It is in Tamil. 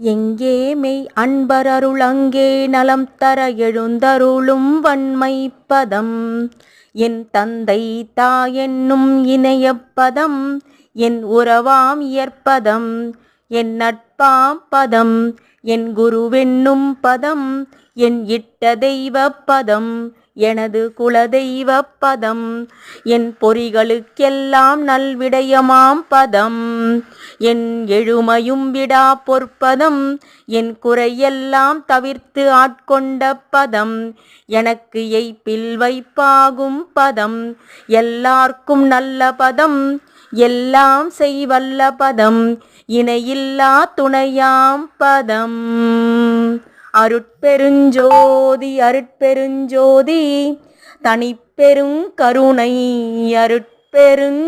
எங்கே மெய் அன்பரருள் அங்கே நலம் தர எழுந்தருளும் வண்மைப்பதம். என் தந்தை தாயென்னும் இணையப்பதம். என் உறவாம் இயற்பதம். என் நட்பாம் பதம். என் குருவென்னும் பதம். என் இட்ட தெய்வப் பதம். எனது குலதெய்வப் பதம். என் பொறிகளுக்கெல்லாம் நல்விடயமாம் பதம். என் எழுமையும் விடா பொற்பதம். என் குறையெல்லாம் தவிர்த்து ஆட்கொண்ட பதம். எனக்கு எய்ப்பில் வைப்பாகும் பதம். எல்லார்க்கும் நல்ல பதம். எல்லாம் செய்வல்ல பதம். இணையில்லா துணையாம் பதம். அருட்பெருஞ்சோதி அருட்பெருஞ்சோதி தனிப்பெருங் கருணை அருட்பெருஞ்சோதி.